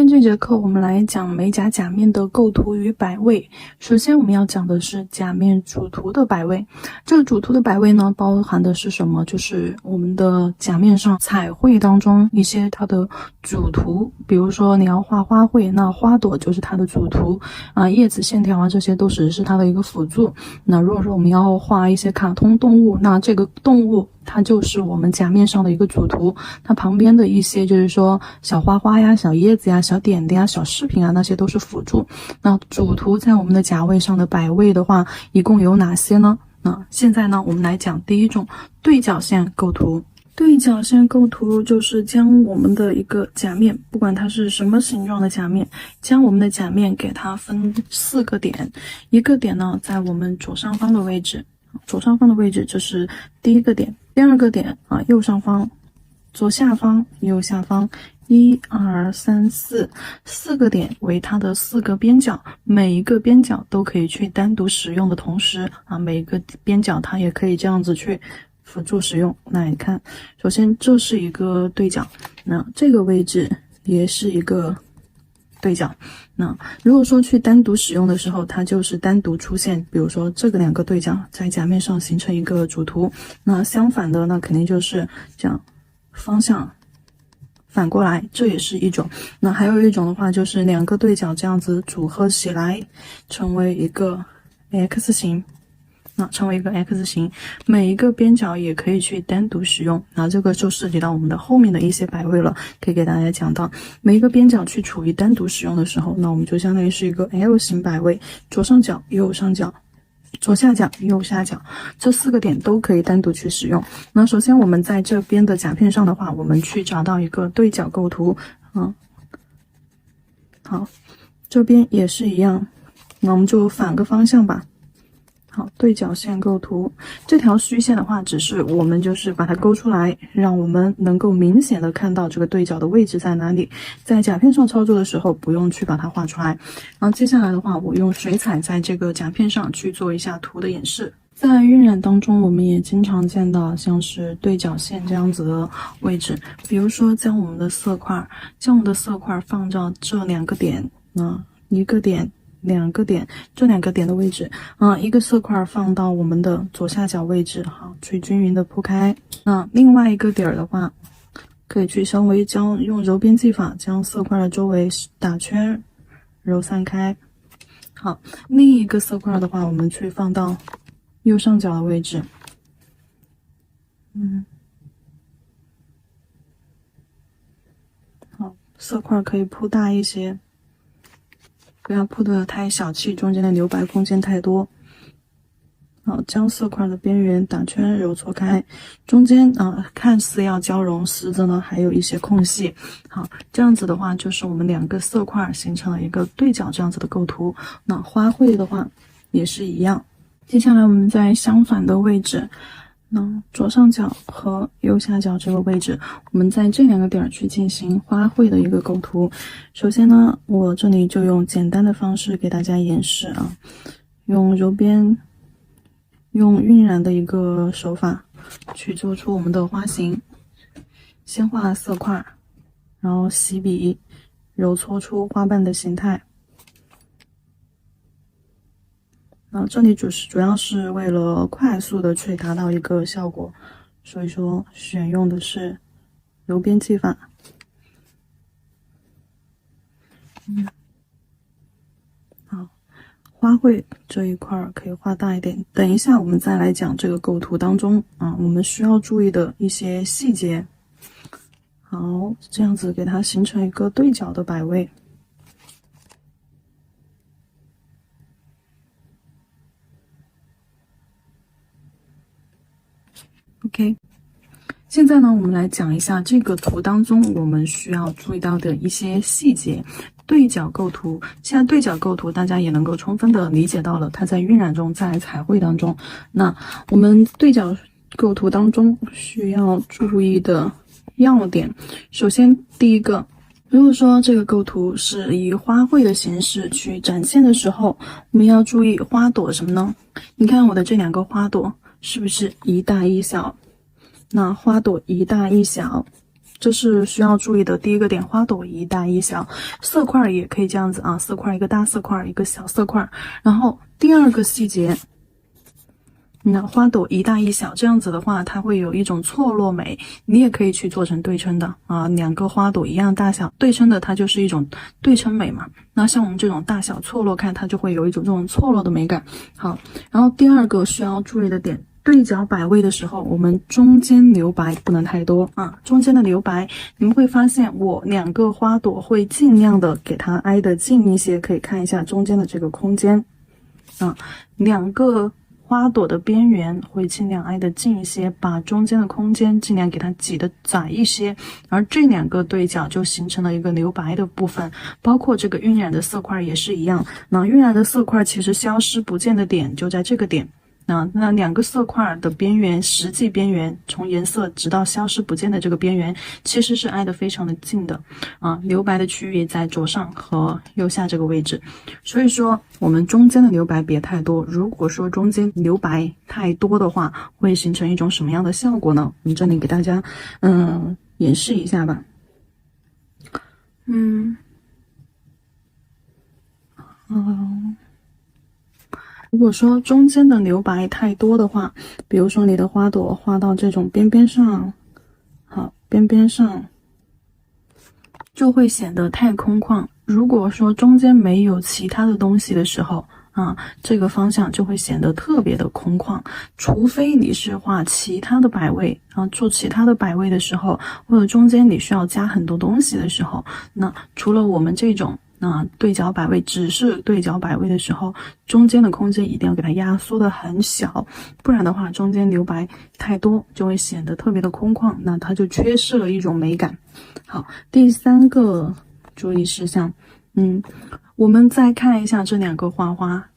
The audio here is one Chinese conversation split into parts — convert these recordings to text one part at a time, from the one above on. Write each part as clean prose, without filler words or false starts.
天这节课我们来讲美甲假面的构图与摆位。首先我们要讲的是假面主图的摆位。这个主图的摆位呢，包含的是什么？就是我们的假面上彩绘当中一些它的主图，比如说你要画花卉，那花朵就是它的主图啊，叶子线条啊，这些都只是它的一个辅助。那如果说我们要画一些卡通动物，那这个动物它就是我们假面上的一个主图，它旁边的一些就是说小花花呀、小叶子呀、小点点呀、小饰品啊，那些都是辅助。那主图在我们的甲位上的摆位的话，一共有哪些呢？那现在呢，我们来讲第一种对角线构图。对角线构图就是将我们的一个假面，不管它是什么形状的假面，将我们的假面给它分4个点，一个点呢在我们左上方的位置，左上方的位置这是第一个点，第二个点啊右上方、左下方、右下方，1、2、3、4个点为它的4个边角，每一个边角都可以去单独使用的同时啊，每一个边角它也可以这样子去辅助使用。那你看，首先这是一个对角，那这个位置也是一个对角。那如果说去单独使用的时候，它就是单独出现，比如说这个2个对角在甲面上形成一个主图，那相反的那肯定就是这样方向反过来，这也是一种。那还有一种的话，就是2个对角这样子组合起来成为一个 X 型，那成为一个 X 型，每一个边角也可以去单独使用。那这个就涉及到我们的后面的一些摆位了，可以给大家讲到每一个边角去处于单独使用的时候，那我们就相当于是一个 L 型摆位，左上角、右上角、左下角、右下角，这4个点都可以单独去使用。那首先我们在这边的甲片上的话，我们去找到一个对角构图好，这边也是一样，那我们就反个方向吧。好，对角线构图，这条虚线的话，只是我们就是把它勾出来，让我们能够明显的看到这个对角的位置在哪里。在甲片上操作的时候，不用去把它画出来。然后接下来的话，我用水彩在这个甲片上去做一下图的演示。在晕染当中，我们也经常见到像是对角线这样子的位置，比如说将我们的色块放到这2个点，一个点、2个点，这2个点的位置一个色块放到我们的左下角位置，好，去均匀的铺开。那另外一个点的话，可以去稍微用揉边技法将色块的周围打圈揉散开。好，另一个色块的话，我们去放到右上角的位置。好，色块可以铺大一些，不要铺得太小气，中间的留白空间太多。好，将色块的边缘打圈揉搓开，中间看似要交融，实则呢还有一些空隙。好，这样子的话就是我们2个色块形成了一个对角这样子的构图。那花卉的话也是一样。接下来我们在相反的位置，那左上角和右下角这个位置，我们在这2个点去进行花卉的一个构图。首先呢，我这里就用简单的方式给大家演示用揉边、用晕染的一个手法去做出我们的花型。先画色块，然后洗笔揉搓出花瓣的形态。这里主要是为了快速的去达到一个效果，所以说选用的是揉边技法。好，花卉这一块可以画大一点，等一下我们再来讲这个构图当中我们需要注意的一些细节。好，这样子给它形成一个对角的摆位。OK， 现在呢，我们来讲一下这个图当中我们需要注意到的一些细节。对角构图，现在对角构图大家也能够充分的理解到了，它在晕染中，在彩绘当中。那我们对角构图当中需要注意的要点，首先第一个，如果说这个构图是以花卉的形式去展现的时候，我们要注意花朵什么呢？你看我的这2个花朵是不是一大一小？那花朵一大一小，这是需要注意的第一个点，花朵一大一小，色块也可以这样子啊，色块一个大色块，一个小色块。然后第二个细节，那花朵一大一小，这样子的话，它会有一种错落美。你也可以去做成对称的啊，两个花朵一样大小，对称的它就是一种对称美嘛。那像我们这种大小错落看，它就会有一种这种错落的美感。好，然后第二个需要注意的点。对角摆位的时候，我们中间留白不能太多啊。中间的留白，你们会发现我两个花朵会尽量的给它挨得近一些，可以看一下中间的这个空间啊，两个花朵的边缘会尽量挨得近一些，把中间的空间尽量给它挤得窄一些，而这两个对角就形成了一个留白的部分，包括这个晕染的色块也是一样。那晕染的色块其实消失不见的点就在这个点。那两个色块的边缘，实际边缘从颜色直到消失不见的这个边缘，其实是挨得非常的近的啊。留白的区域在左上和右下这个位置，所以说我们中间的留白别太多。如果说中间留白太多的话，会形成一种什么样的效果呢？我们这里给大家演示一下吧。如果说中间的留白太多的话，比如说你的花朵画到这种边边上，好，边边上就会显得太空旷。如果说中间没有其他的东西的时候啊，这个方向就会显得特别的空旷。除非你是画其他的摆位啊，做其他的摆位的时候，或者中间你需要加很多东西的时候，那除了我们这种对角摆位只是对角摆位的时候，中间的空间一定要给它压缩的很小，不然的话中间留白太多就会显得特别的空旷，那它就缺失了一种美感。好，第三个注意事项，我们再看一下这两个花花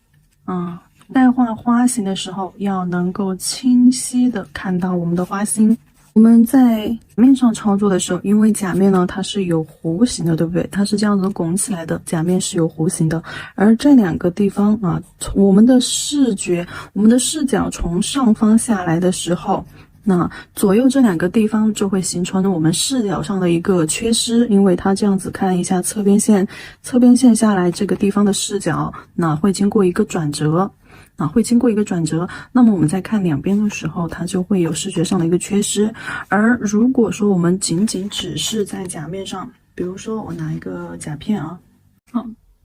在画花型的时候要能够清晰的看到我们的花心。我们在面上操作的时候，因为甲面呢它是有弧形的，对不对？它是这样子拱起来的，甲面是有弧形的。而这两个地方啊，我们的视角从上方下来的时候，那左右这两个地方就会形成我们视角上的一个缺失，因为它这样子看一下侧边线下来这个地方的视角，那会经过一个转折。那么我们在看两边的时候，它就会有视觉上的一个缺失。而如果说我们仅只是在甲面上，比如说我拿一个甲片啊，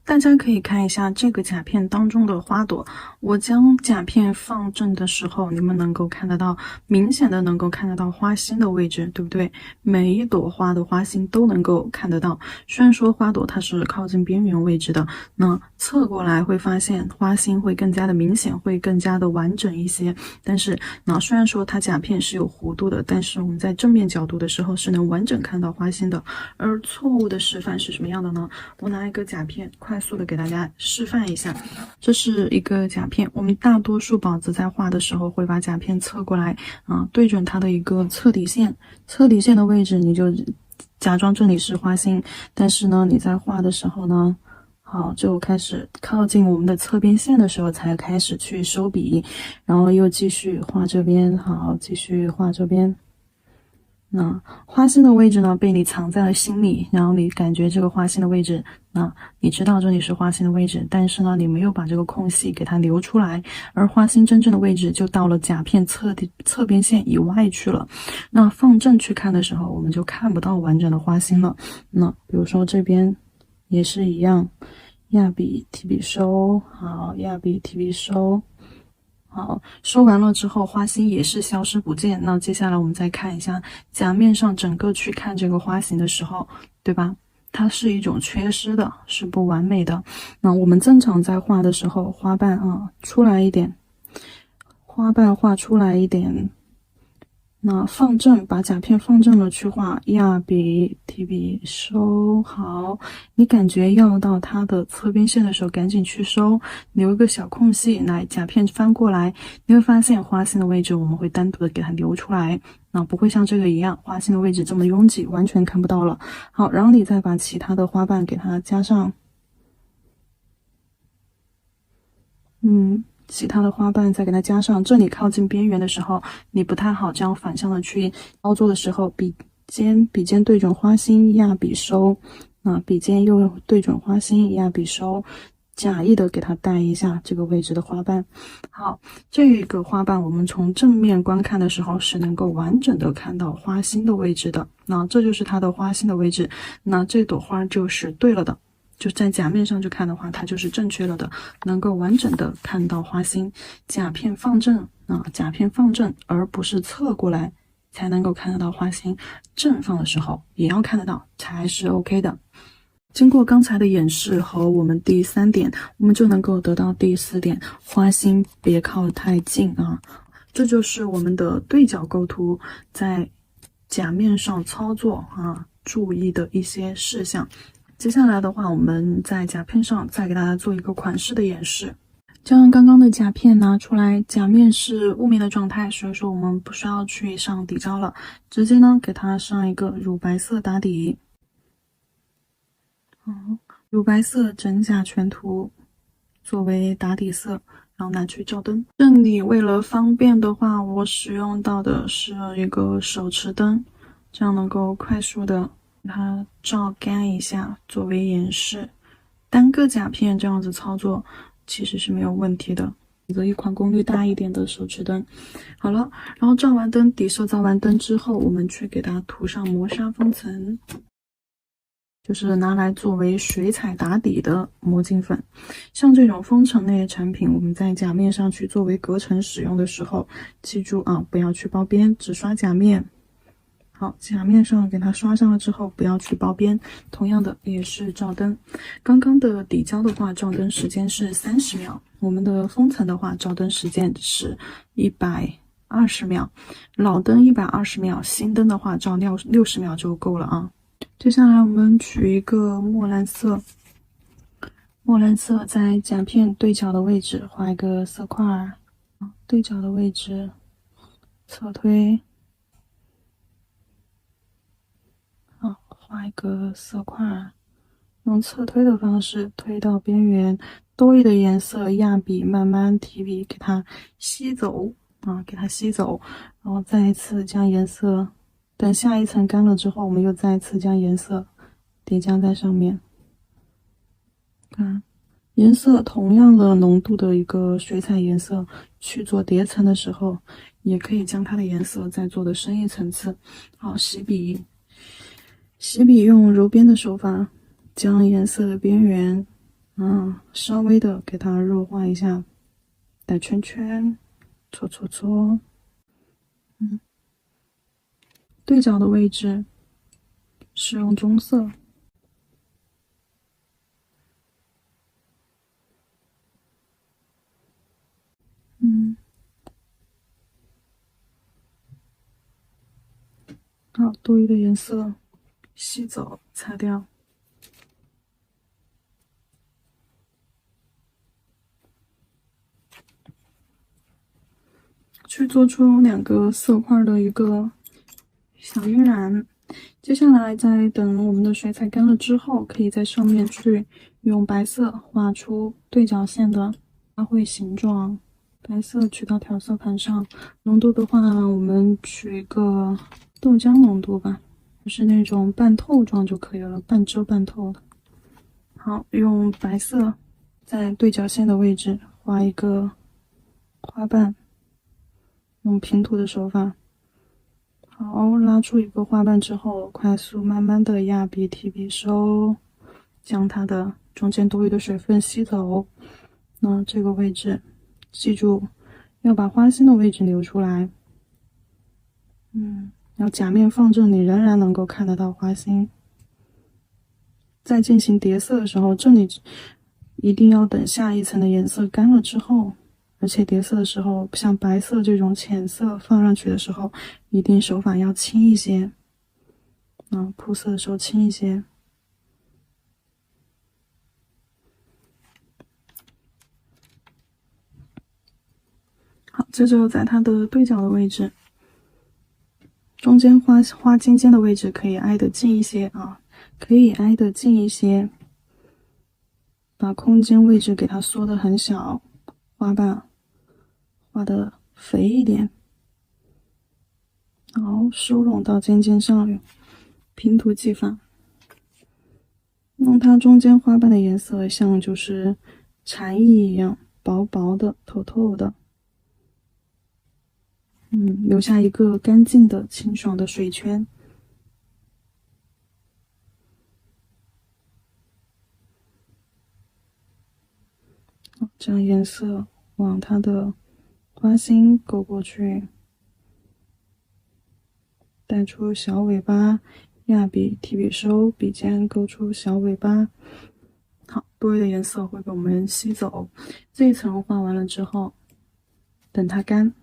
大家可以看一下这个甲片当中的花朵，我将甲片放正的时候，你们能够看得到，明显的能够看得到花心的位置，对不对？每一朵花的花心都能够看得到。虽然说花朵它是靠近边缘位置的，那侧过来会发现花心会更加的明显，会更加的完整一些。但是虽然说它甲片是有弧度的，但是我们在正面角度的时候是能完整看到花心的。而错误的示范是什么样的呢？我拿一个甲片快速的给大家示范一下，这是一个甲片，我们大多数宝子在画的时候会把甲片侧过来对准它的一个侧底线的位置，你就假装这里是花心，但是呢你在画的时候呢，好，就开始靠近我们的侧边线的时候才开始去收笔，然后又继续画这边，好，继续画这边。那花心的位置呢，被你藏在了心里，然后你感觉这个花心的位置，那你知道这里是花心的位置，但是呢，你没有把这个空隙给它留出来，而花心真正的位置就到了甲片侧边线以外去了。那放正去看的时候，我们就看不到完整的花心了。那比如说这边也是一样，压笔提笔收，好，压笔提笔收。好，收完了之后，花心也是消失不见。那接下来我们再看一下甲面上整个去看这个花型的时候，对吧？它是一种缺失的，是不完美的。那我们正常在画的时候，花瓣出来一点，花瓣画出来一点。那放正，把甲片放正了去画，压笔提笔收。好，你感觉要到它的侧边线的时候，赶紧去收，留一个小空隙，来甲片翻过来，你会发现花心的位置我们会单独的给它留出来，那不会像这个一样，花心的位置这么拥挤，完全看不到了。好，然后你再把其他的花瓣给它加上，其他的花瓣再给它加上，这里靠近边缘的时候，你不太好这样反向的去操作的时候，笔笔尖对准花心压笔收，笔尖又对准花心压笔收，假意的给它带一下这个位置的花瓣。好，这个花瓣我们从正面观看的时候是能够完整的看到花心的位置的，那这就是它的花心的位置，那这朵花就是对了的，就在甲面上去看的话，它就是正确了的，能够完整的看到花心。甲片放正甲片放正，而不是侧过来才能够看得到花心，正放的时候也要看得到才是 OK 的。经过刚才的演示和我们第3点，我们就能够得到第4点，花心别靠太近这就是我们的对角构图在甲面上操作注意的一些事项。接下来的话，我们在甲片上再给大家做一个款式的演示。将刚刚的甲片拿出来，甲面是雾面的状态，所以说我们不需要去上底胶了，直接呢给它上一个乳白色打底。乳白色真假全图作为打底色，然后拿去照灯。这里为了方便的话，我使用到的是一个手持灯，这样能够快速的把它照干一下作为演示。单个甲片这样子操作其实是没有问题的，选择一款功率大一点的手持灯。好了，然后照完灯，底色照完灯之后，我们去给它涂上磨砂封层，就是拿来作为水彩打底的魔镜粉。像这种封层类的产品，我们在甲面上去作为隔层使用的时候，记住不要去包边，只刷甲面。好，甲面上给它刷上了之后，不要去包边。同样的也是照灯，刚刚的底胶的话，照灯时间是30秒，我们的封层的话，照灯时间是120秒，老灯120秒，新灯的话照60秒就够了接下来我们取一个墨蓝色，墨蓝色在甲片对角的位置画一个色块，对角的位置侧推。画一个色块，用侧推的方式推到边缘，多余的颜色压笔慢慢提笔给它吸走给它吸走，然后再一次将颜色，等下一层干了之后，我们又再一次将颜色叠加在上面。看，颜色同样的浓度的一个水彩颜色去做叠层的时候，也可以将它的颜色再做的深一层次。好，洗笔用揉边的手法，将颜色的边缘稍微的给它弱化一下，带圈圈，搓。对角的位置是用棕色。好，多余的颜色吸走，擦掉。去做出2个色块的一个小晕染。接下来在等我们的水彩干了之后，可以在上面去用白色画出对角线的花卉形状。白色取到调色盘上，浓度的话，我们取一个豆浆浓度吧，就是那种半透状就可以了，半遮半透的。好，用白色在对角线的位置画一个花瓣，用平涂的手法。好，拉出一个花瓣之后，快速慢慢的压笔提笔收，将它的中间多余的水分吸走。那这个位置记住要把花心的位置留出来。要甲面放正，你仍然能够看得到花心。在进行叠色的时候，这里一定要等下一层的颜色干了之后，而且叠色的时候，像白色这种浅色放上去的时候，一定手法要轻一些，铺色的时候轻一些。好，这就在它的对角的位置，中间花尖尖的位置可以挨得近一些可以挨得近一些，把空间位置给它缩得很小，花瓣画得肥一点，好，收拢到尖尖上，平涂技法，让它中间花瓣的颜色像就是蝉翼一样薄薄的、透透的，留下一个干净的、清爽的水圈。这样颜色往它的花心勾过去，带出小尾巴，压笔提笔收，笔尖勾出小尾巴。好，多余的颜色会被我们吸走。这一层画完了之后，等它干。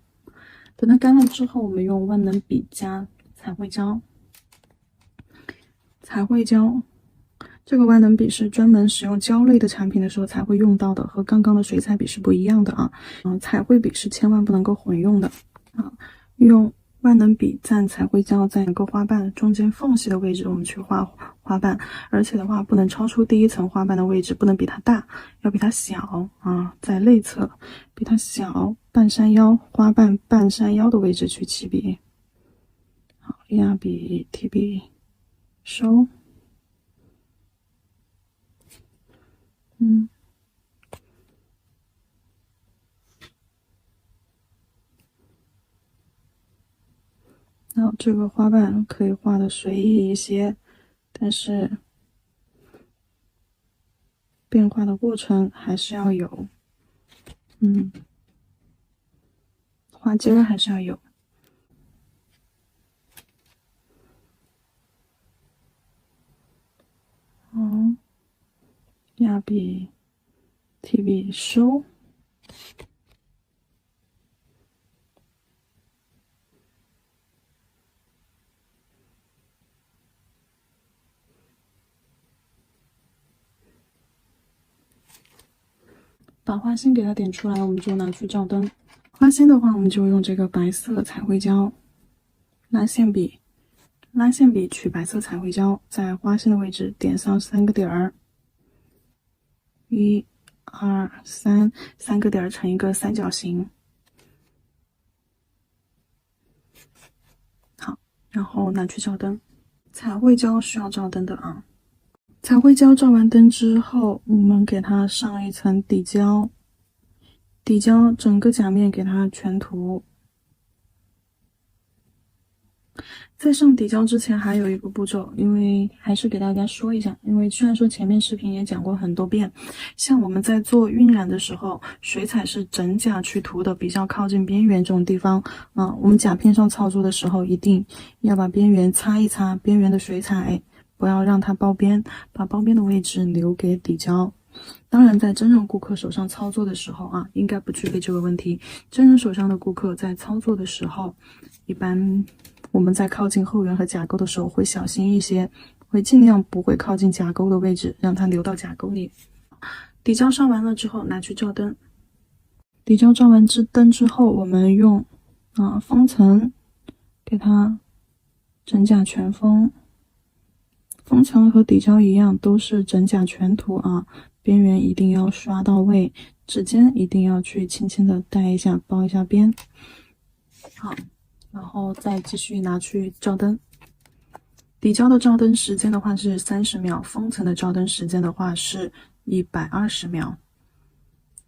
等它干了之后，我们用万能笔加彩绘胶。彩绘胶，这个万能笔是专门使用胶类的产品的时候才会用到的，和刚刚的水彩笔是不一样的啊。彩绘笔是千万不能够混用的啊。用万能笔蘸彩绘胶在两个花瓣中间缝隙的位置，我们去画花瓣，而且的话不能超出第一层花瓣的位置，不能比它大，要比它小啊。在内侧比它小，半山腰花瓣半山腰的位置去起笔。好，压笔提笔收。然后这个花瓣可以画的随意一些，但是变化的过程还是要有，画尖还是要有。压笔提笔收。把花心给它点出来，我们就拿去照灯。花心的话，我们就用这个白色彩绘胶，拉线笔取白色彩绘胶，在花心的位置点上3个点儿，1、2、3个点儿成一个三角形。好，然后拿去照灯。彩绘胶需要照灯的啊。彩绘胶照完灯之后，我们给它上一层底胶，整个甲面给它全涂。在上底胶之前还有一个步骤，因为还是给大家说一下，因为虽然说前面视频也讲过很多遍，像我们在做晕染的时候，水彩是整甲去涂的，比较靠近边缘这种地方我们甲片上操作的时候，一定要把边缘擦一擦，边缘的水彩不要让它包边，把包边的位置留给底胶。当然，在真正顾客手上操作的时候应该不具备这个问题。真人手上的顾客在操作的时候，一般我们在靠近后缘和甲沟的时候会小心一些，会尽量不会靠近甲沟的位置，让它流到甲沟里。底胶上完了之后，拿去照灯。底胶照完灯之后，我们用封层给它整甲全封。封层和底胶一样，都是整甲全涂边缘一定要刷到位，指尖一定要去轻轻的带一下，包一下边。好，然后再继续拿去照灯。底胶的照灯时间的话是30秒，封层的照灯时间的话是120秒。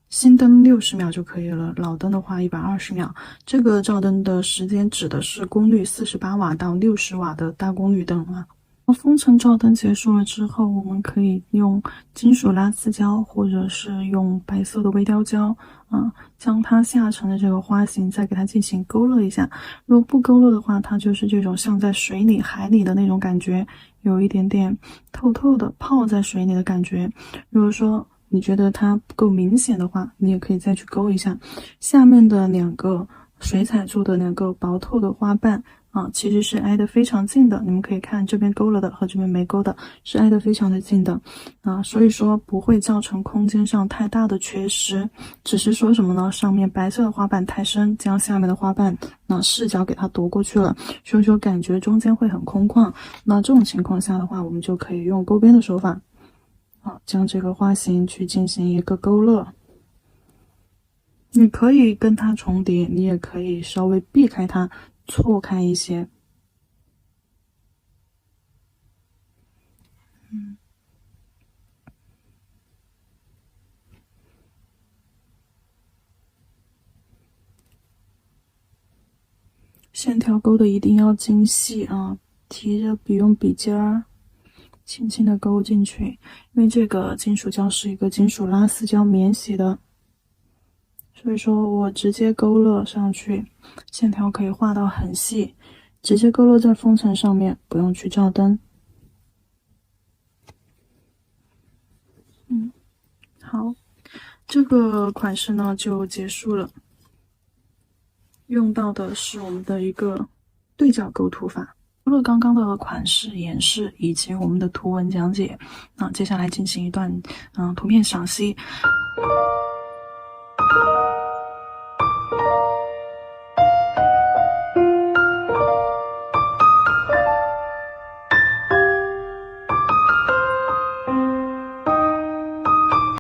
新灯60秒就可以了，老灯的话120秒。这个照灯的时间指的是功率48瓦到60瓦的大功率灯封层照灯结束了之后，我们可以用金属拉丝胶或者是用白色的微雕胶将它下沉的这个花型再给它进行勾勒一下。如果不勾勒的话，它就是这种像在水里、海里的那种感觉，有一点点透透的泡在水里的感觉。如果说你觉得它不够明显的话，你也可以再去勾一下。下面的2个水彩做的2个薄透的花瓣其实是挨得非常近的，你们可以看这边勾了的和这边没勾的是挨得非常的近的所以说不会造成空间上太大的缺失，只是说什么呢？上面白色的花瓣太深，将下面的花瓣视角给它夺过去了，所以说感觉中间会很空旷。那这种情况下的话，我们就可以用勾边的手法将这个花型去进行一个勾勒。你可以跟它重叠，你也可以稍微避开它，错开一些。线条勾的一定要精细啊，提着笔用笔尖儿轻轻的勾进去，因为这个金属胶是一个金属拉丝胶免洗的，所以说我直接勾勒上去，线条可以画到很细，直接勾勒在封层上面，不用去照灯。好，这个款式呢就结束了。用到的是我们的一个对角构图法。除了刚刚的款式演示以及我们的图文讲解，接下来进行一段图片赏析。